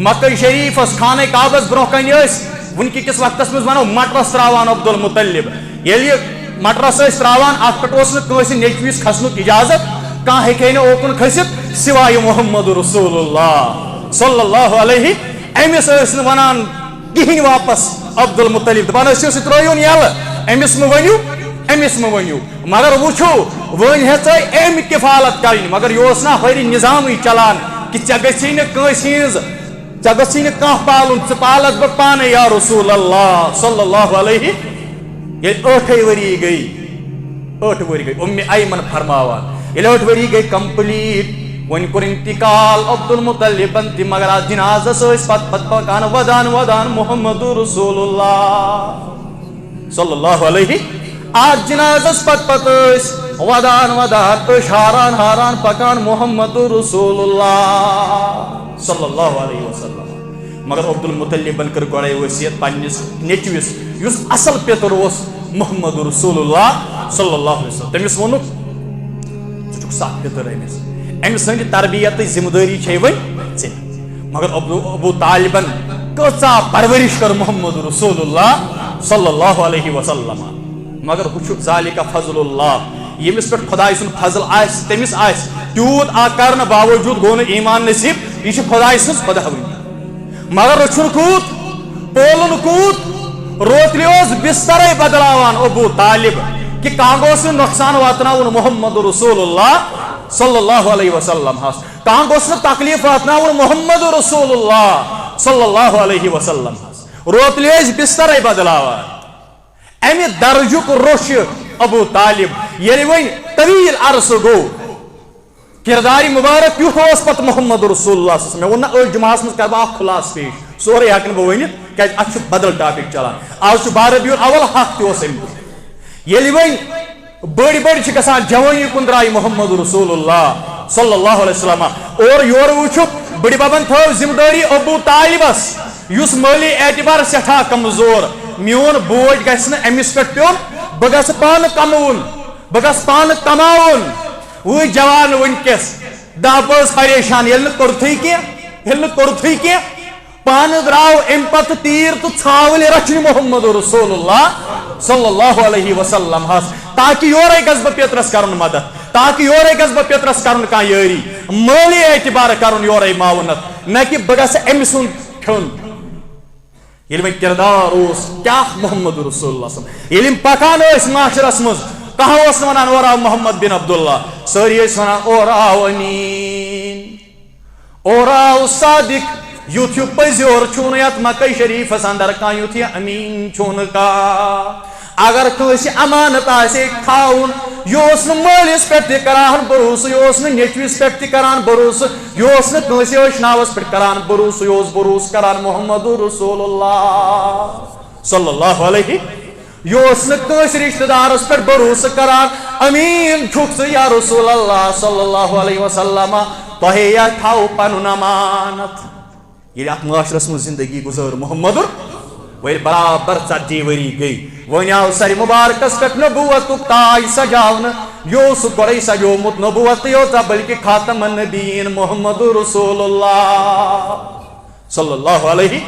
مکہ شریفس خانہ کعبس برونٛہہ کنہِ ٲسۍ وٕنکہِ کِس وقتس منٛز ونو مٹرس تراوان عبدالمطلب ییٚلہِ یہِ مٹرس ٲسۍ تراوان اتھ پٮ۪ٹھ اوس نہٕ کٲنٛسہِ نیچوِس کھسنُک اجازت کانٛہہ ہیٚکہِ ہے نہٕ اوکُن کھٔسِتھ سوائے محمد رسول اللہ صلی اللہ علیہ أمِس ٲسۍ نہٕ ونان کہینۍ واپس عبدالمطلب دپان ٲسِو سُہ ترٲیوُن یلہٕ أمِس مہ ؤنِو مگر وٕچھو وۄنۍ ہیژے أمۍ کفالت کرٕنۍ مگر یہِ اوس نا ہٲری نظامٕے چلان کہِ ژےٚ گژھی نہٕ کٲنٛسہِ ہِنٛز ژےٚ گژھی نہٕ کانٛہہ پالُن ژٕ پالکھ بہٕ پانے یا رسول اللہ صلی اللہ علیہ ییٚلہِ ٲٹھے ؤری گٔے اُمہِ ایمن فرماوان ییٚلہِ 8 ؤری گٔے کمپلیٖٹ وۄنۍ کوٚر انتقال عبدالمطلبن تہِ مگر اتھ جنازس ٲسۍ پتہٕ پکان ودان محمد رسول اللہ صلی اللہ علیہ اتھ جنازس پتہٕ ٲسۍ ودان ٲسۍ ہاران پکان محمد رسول اللہ صلی اللہ علیہ وسلم مگر عبدالمطلبن کٔر گۄڈے وصیت پننس نیچوِس یُس اصل پیتُر اوس محمد رسول اللہ صلی اللہ علیہ وسلم تٔمِس ووٚنُکھ ژٕ چھُکھ سکھ پیتُر أمۍ سٕنٛدِ تربیتٕچ ذمہٕ دٲری چھے وۄنۍ ژےٚ مگر ابو طالبن کۭژاہ پرورش کٔر محمد رسول اللہ صلی اللہ علیہ وسلم مگر ہُہ چھُ ذالِکَ فضل اللہ ییٚمِس پٮ۪ٹھ خۄداے سُنٛد فضل آسہِ تٔمِس آسہِ تیوٗت کرنہٕ باوجوٗد گوٚو نہٕ ایٖمان نصیٖب یہِ چھِ خۄداے سٕنٛز خۄداوٕنی مگر رٔچھُن کوٗت پولُن کوٗت روتلہِ اوس بسترے بدلاوان ابو طالب کہ کانٛہہ گوٚژھ نہٕ نۄقصان واتناوُن محمد رسول اللہ صلی اللہ علیہ وسلم ہس کانٛہہ گوٚژھ نہٕ تکلیٖف واتناوُن محمد رسول اللہ صلی اللہ علیہ وسلم ہس روتلہِ ٲسۍ بسترے بدلاوان امہِ درجُک روٚش ابو طالب ییٚلہِ وۄنۍ طویٖل عرصہٕ گوٚو کردارِ مُبارک کیُتھ اوس پتہٕ محمد رسول اللہ صلی اللہ علیہ وسلم مےٚ ووٚن نہ أڑۍ جُمعہس منٛز کرٕ بہٕ اکھ خُلاصہٕ پیش سورُے ہٮ۪کہٕ نہٕ بہٕ ؤنِتھ کیازِ اتھ چھُ بدل ٹاپِک چلان آز چھُ 12 ربیع الاول حق تہِ اوس امہِ ییٚلہِ وۄنۍ بٔڑۍ چھِ گژھان جوٲنی کُن درٛاے محمد رسول اللہ صلی اللہ علیہ وسلم اور یورٕ وٕچھُکھ بٕڈِببن تھٲو ذمہٕ دٲری ابو طالبس یُس مٲلی اعتبار سٮ۪ٹھاہ کمزور میون بوجھ گژھِ نہٕ أمِس پٮ۪ٹھ پیوٚن بہٕ گژھٕ پانہٕ کماوُن بہٕ گژھٕ پانہٕ کماوُن وٕے جوان وٕنکٮ۪س دہ بٲژ پریشان ییٚلہِ نہٕ کوٚرتھٕے کینٛہہ پانہٕ درٛاو اَمہِ پتہٕ تیٖر تہٕ ژھاوٕلۍ رچھنہِ محمد رسول اللہ صلی اللہ علیہ وسلم حس تاکہ یورے گژھٕ بہٕ پیترس کرُن مدد تاکہ یورے گژھٕ بہٕ پیترس کرُن کانٛہہ یٲری مٲلی اعتبار کرُن یورے معاونت نہ کہ بہٕ گژھٕ أمۍ سُنٛد کھیوٚن ییٚلہِ وۄنۍ کردار اوس کیاہ محمد رسول اللہ صلی ییٚلہِ یِم پکان ٲسۍ معاشرس منٛز کانٛہہ اوس نہٕ ونان اور آو محمد بن عبداللہ سٲری ٲسۍ ونان اور آو امین اور آو صادق یُتھ ہیوٗ پٔزیور چھُنہٕ یتھ مکے شریٖفس اندر کانٛہہ یُتھ یہِ امیٖن چھُنہٕ کانٛہہ اگر کٲنٛسہِ امانت آسہِ تھاوُن یہِ اوس نہٕ مٲلِس پٮ۪ٹھ تہِ کران بروسہٕ یہِ اوس نہٕ نیٚچوِس پٮ۪ٹھ تہِ کران بروسہٕ یہِ اوس نہٕ کٲنٛسہِ ٲشناوس پٮ۪ٹھ کران بروسہٕ یہِ اوس بروسہٕ کران محمد رسول اللہ صلی اللہ علیہ یہِ اوس نہٕ کٲنٛسہِ رشتہٕ دارس پٮ۪ٹھ بروسہٕ کران امیٖن چھُکھ ژٕ یا رسول اللہ صلی اللہ علیہ وسلم تۄہے یا تھاو پنُن امانت ییٚلہِ اتھ معاشرس منٛز زندگی گُزٲر محمدُر وۄنۍ برابر 40 ؤری گٔے وۄنۍ آو سرِ مُبارکس پٮ۪ٹھ نبوتُک تاج سجاونہٕ یہِ اوس گۄڈے سجومُت نبوتٕے یوت بلکہِ خاتم النبیین محمد رسول اللہ صلی اللہ علیہ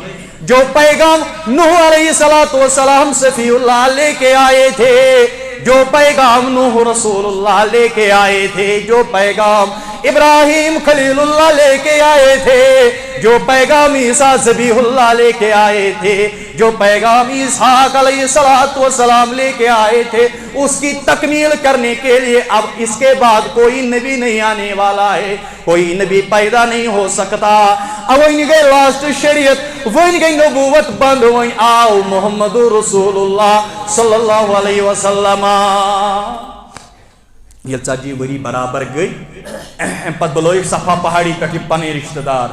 جو پیغام نوح علیہ الصلوۃ والسلام صفی اللہ لے کے آئے تھے جو پیغام نوح رسول اللہ لے کے آئے تھے جو پیغام ابراہیم خلیل اللہ لے کے آئے تھے جو پیغام عیسیٰ ذبیح اللہ لے کے آئے تھے جو پیغام اسحاق علیہ الصلوۃ والسلام لے کے آئے تھے اس کی تکمیل کرنے کے لیے اب اس کے بعد کوئی نبی نہیں آنے والا ہے کوئی نبی پیدا نہیں ہو سکتا اب ون گئی لاسٹ شریعت ون گئی نبوت بند ون آو محمد رسول اللہ صلی اللہ علیہ وسلم یل 40 ؤری برابر گئی پتہ بلوک صفا پہاڑی پہ پن رشتہ دار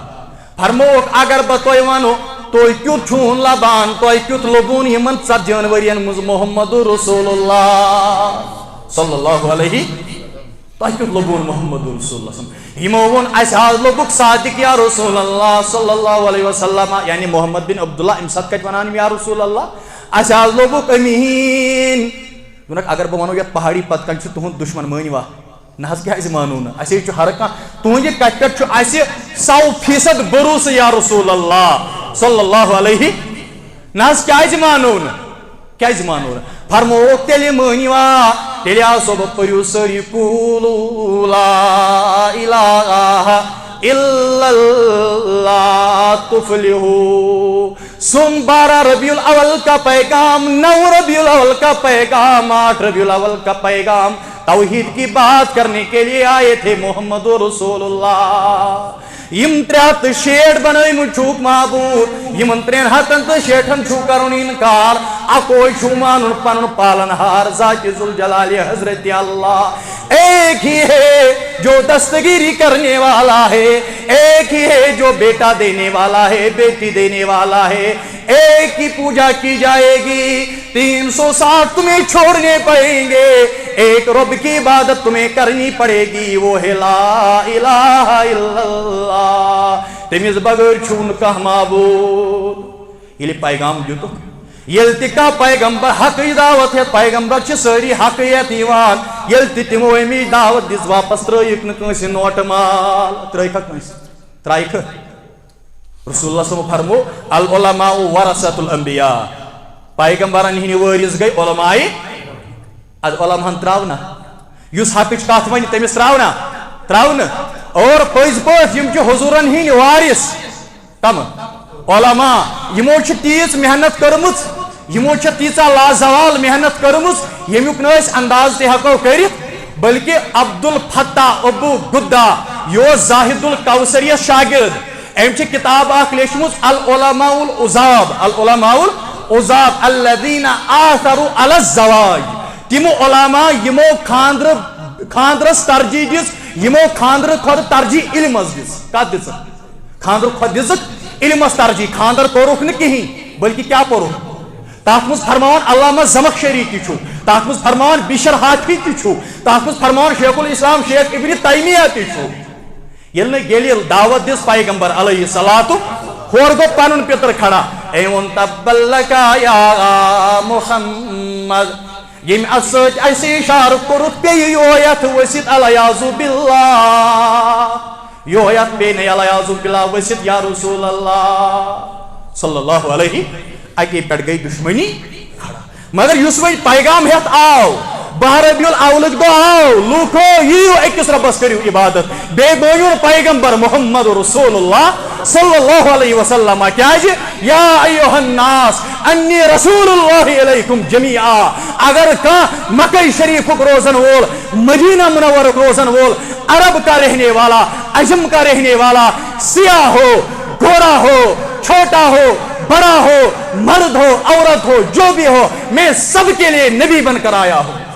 فرموک اگر بہ تہ ونو تھی کیت چھون لبان تھی کیت لبون یمن 40 ورین مز محمد رسول اللہ صلی اللہ علیہ تھی کیت لبون محمد رسول اللہ یمو ون اس لوبک صادق یا رسول اللہ صلی اللہ علیہ وسلم یعنی محمد بن عبداللہ ام سات کت ونان یا رسول اللہ اس لوبک امین اگر بہ ونو یت پہاڑی پتہ کن تہد دشمن مانوا نہ کیا مانو نا اسی ہر کھانا تہذ کت پہ 100% بروسہ یا رسول اللہ صلی اللہ علیہ نہ کیا مانو نا فرموک تیل مانوا تیل آسو بہ پریو ساری قولوا لا الہ الا اللہ تفلحوا سن 12 ربیع الاول کا پیغام 9 ربیع الاول کا پیغام 8 ربیع الاول کا پیغام توحید کی بات کرنے کے لیے آئے تھے محمد رسول اللہ یم 360 بنائی چھوک معبود یم 360 چھو کرن انکار اکوئی چھو مانن پنن پالن ہار ذات ذوالجلال حضرت اللہ ایک ہی ہے جو دستگیری کرنے والا ہے ایک ہی ہے جو بیٹا دینے والا ہے بیٹی دینے والا ہے ایک ہی پوجا کی جائے گی 360 تمہیں چھوڑنے پڑیں گے ایک رب کی عبادت تمہیں کرنی پڑے گی وہ ہے لا الہ الا اللہ تمیز بغیر چھون کا معبود یہ پیغام دیتو یل تہ پیغمبر حق دعوت ہے پیغمبر چھ ساری حقیت ایوان یل تمو امی دعوت دس واپس ترائک نکنس نوٹ مال ترائک ترائک رسول اللہ صلی اللہ علیہ وسلم فرمو العلماء ورثۃ الانبیاء پیغمبرن ہنی وارث گئی علماء از علماء تراونا یس حقچ کت ون تمس تراونا اور پز پٲٹھۍ یم چھ حضورن ہنی وارث کم علماء یمو چھ تیز محنت کرمز یمو چھ تیژا لازوال محنت کرمز یمیک نہ انداز تہ ہکو کرت بلکہ عبد الفتاح ابو گدا یہ زاہد الکوثری شاگرد ام چھ کتاب اخ لیچمز العلماء العزاب الذين آثروا على الزواج تم علماء یمو خاندرس ترجیح دس یمو خاندر کھت ترجیح علمس دس کت دس خاندر کھت دس علمس ترجیح خاندر کورک نہ کہین بلکہ کیا کورک تات مز فرمان علامہ زمخشری تہ چھو تات مز فرمان بشر حافی تہ چھو تات مز فرمان شیخ الاسلام شیخ ابن تیمیہ تہ چھو یل دعوت دس پیغمبر علیہ الصلوۃ ہور گو پنن پتر کھڑا ایون تبلکا یا محمد یم اسد ایسے اشار کرت پی یویت وسید الیاذ باللہ یویت پی نی الیاذ باللہ وسید یا رسول اللہ صلی اللہ علیہ اکی پیٹ گئی دشمنی مگر یس وی پیغام ہیت آو 12 ربیع الاول دو آو لوکو یو اکس ربس کریو عبادت بے بونیون پیغمبر محمد رسول اللہ صلی اللہ علیہ وسلم کیا جی یا ایوہ الناس انی رسول اللہ علیکم جمیعا اگر کا مکہ شریف روزن وول مدینہ منور روزن وول عرب کا رہنے والا عجم کا رہنے والا سیاہ ہو گورا ہو چھوٹا ہو بڑا ہو مرد ہو عورت ہو جو بھی ہو میں سب کے لیے نبی بن کر آیا ہوں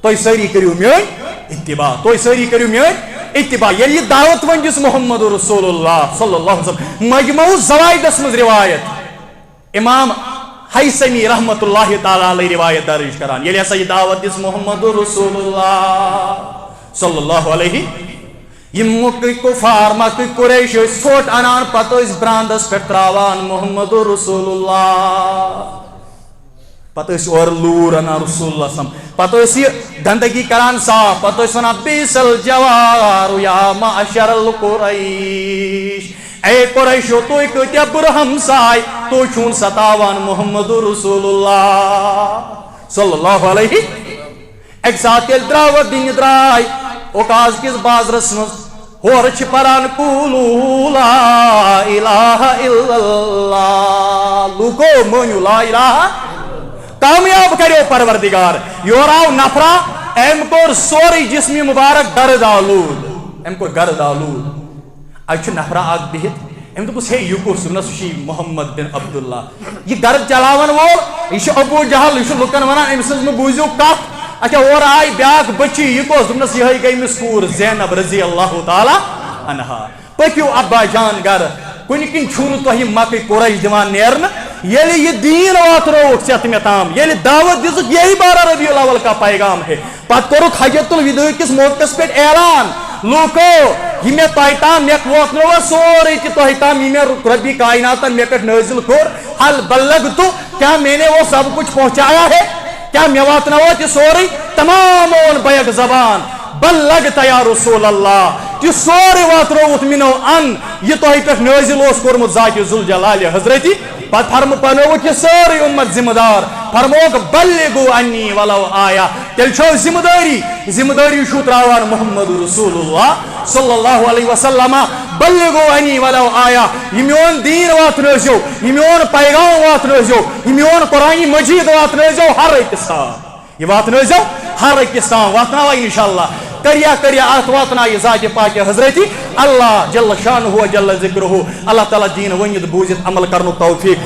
تو ساری کریو میون اتباع تو ساری کریو میون اتباع یلی دعوت ونجس محمد رسول اللہ صلی اللہ علیہ وسلم مجموع زوائد اسمز روایت امام حیثمی رحمت اللہ تعالی علیہ روایت درج کران یلی ایسا یہ دعوت دس محمد رسول اللہ صلی اللہ علیہ یم مکہ کفار مکہ قریش ژھوٹ انان پتہ اس براندس پہ تراوان محمد رسول اللہ پتہ اس اور لور انان رسول اللہ صلی اللہ علیہ وسلم پتہ اس یہ گندگی کران صاف پتہ اس ونان بیس الجوار یا معشر القریش اے قریشو تو کتیا برہم سائی تو چون ستاوان محمد رسول اللہ صلی اللہ علیہ ایک ساتھ دراوت دن درائی اوکاز کس بازرس مز ہورچ پران قولو لا الہ الا اللہ لوکو مونیو لا الہ کامیاب کریو پروردگار یوراو نفرا ایم کور سوری جسمی مبارک گرد آلود ایم کور گرد آلود اچھ نفرا آگ بہت ام دس ہے یہ کس سشی محمد بن عبداللہ یہ گرد چلاون وول یہ ابو جہل یہ لکن ونان ام سن بوزیو کت اچھا اور آئی بیاک بچی یہ کس دس یہ گئی مسکور زینب رضی اللہ تعالی عنہا پکیو ابا جان گر کن کن چھو تہ مکہ قریش دیوان نیرن یلی یہ دین واتروک ست میں تام یلی دعوت دزک یہی 12 ربیع الاول کا پیغام ہے پت کرک حجت الوداع کس موقع پہ اعلان لوکو یہ میں تہ تام مے واتنو سورے تہ تام یہ میں ربی کائنات مے پہ نازل کور حل بلغت کیا میں نے وہ سب کچھ پہنچایا ہے کیا میں واتنو یہ سورے تمام اون بیک زبان بلغت یا رسول اللہ کہ سورے واتروت منو ان یہ تہ پہ نازل اس کورمت ذات ذوالجلال حضرتی پت فرم پنوک یہ ساری امت ذمہ دار فرموک بلغو انی ولو آیا تیل چھو ذمہ داری شو تراوان محمد رسول اللہ صلی اللہ علیہ وسلم بلغو انی ولو آیا یہ میون دین وات نوزیو یہ میون پیغام وات نوزیو یہ میون قرآن مجید وات نوزیو ہر اکستان یہ وات نوزیو ہر اکستان واتناوا انشاءاللہ کریا آت واتنا یہ ذات پاک حضرتی اللہ جل شانہ و جل ذکرہ اللہ تعالی دین ونید بوزت عمل کرنو توفیق